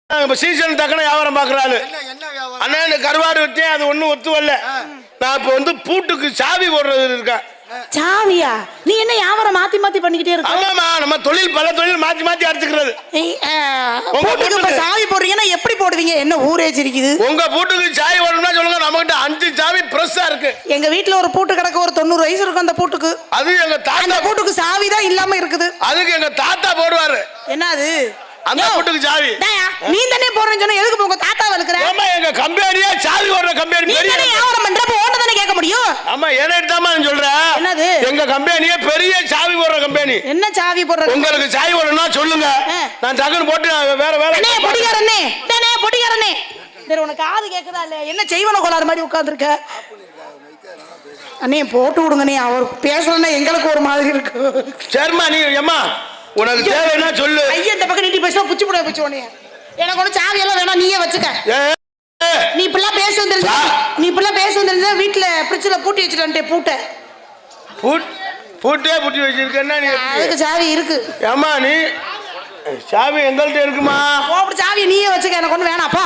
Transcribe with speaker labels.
Speaker 1: Season தக்கன வியாபாரம் பாக்குறாரு. அண்ணா இந்த கருவாடு விட்டேன், அது ஒண்ணும் ஒத்து வரல. நான் இப்ப வந்து பூட்டுக்கு சாவி போடுறது இருக்கேன்.
Speaker 2: சாவியா? நீ என்ன வியாபாரம் மாத்தி மாத்தி பண்ணிக்கிட்டே இருக்க?
Speaker 1: ஆமாமா, நம்ம தொழில் பல தொழில் மாத்தி மாத்தி அடிச்சுக்கிறது.
Speaker 2: பூட்டுக்கு சாவி போடுறீங்கன்னா எப்படி போடுவீங்க? என்ன ஊரே சிரிக்குது.
Speaker 1: உங்க பூட்டுக்கு சாவி போடணும்னா சொல்லுங்க. நம்ம கிட்ட 5 சாவி பிரஸ்ஸா இருக்கு.
Speaker 2: எங்க வீட்டுல ஒரு பூட்டு கிடக்கு, ஒரு 90 வயசு இருக்கும் அந்த பூட்டுக்கு.
Speaker 1: அது எங்க தாத்தா.
Speaker 2: அந்த பூட்டுக்கு சாவி தான் இல்லாம இருக்குது.
Speaker 1: அதுக்கு எங்க தாத்தா போடுவாரு.
Speaker 2: என்னது
Speaker 1: அந்த பூட்டுக்கு சாவி?
Speaker 2: நீ தானே போடுறேன்னு சொன்னா எதுக்கு உங்க தாத்தா வளர்க்குற?
Speaker 1: ஆமா, எங்க கம்பெனியே சாவி போடுற கம்பெனி.
Speaker 2: நீ தானே வியாபாரம் பண்றப்ப ஓட்ட தானே கேட்க முடியும்.
Speaker 1: ஆமா, ஏனேட்டா நான் சொல்றேன்.
Speaker 2: என்னது?
Speaker 1: எங்க கம்பெனியே பெரிய சாவி போடுற கம்பெனி.
Speaker 2: என்ன சாவி போடுற?
Speaker 1: உங்களுக்கு சாவி போடணும்னா சொல்லுங்க, நான் டக்குன்னு போட்டு வேற வேற.
Speaker 2: அண்ணே பொடிகாரனே, டேனே பொடிகாரனே, சரி உனக்கு காது கேக்குதா இல்ல? என்ன செய்வன கோளாறு மாதிரி உட்கார்ந்திருக்க? அண்ணே போட்டு விடுங்கண்ணே, அவர் பேசலன்னா எங்களுக்கு ஒரு மாதிரி இருக்கு.
Speaker 1: சரிம்மா, நீ அம்மா உனக்கு தேவைன்னா சொல்லு.
Speaker 2: ஐயா இந்த பக்கம் நீட்டி பேசினா புச்சு புடிய புச்சு உடனே. எனக்கு ஒன்றும் சாவி எல்லாம் வேணாம், நீயே வச்சுக்க. நீ இப்பெல்லாம் பேசுவது தெரிஞ்சா, நீ இப்பெல்லாம் பேசுவது தெரிஞ்சா வீட்டுல பிரிட்ஜில் பூட்டி வச்சுட்டே பூட்டை
Speaker 1: பூட்டே பூட்டி வச்சிருக்கேன்னா நீ
Speaker 2: அதுக்கு சாவி இருக்கு.
Speaker 1: ஏம்மா நீ சாவி எங்கள்கிட்ட இருக்குமா?
Speaker 2: சாவி நீயே வச்சுக்க, எனக்கு ஒன்றும் வேணாப்பா.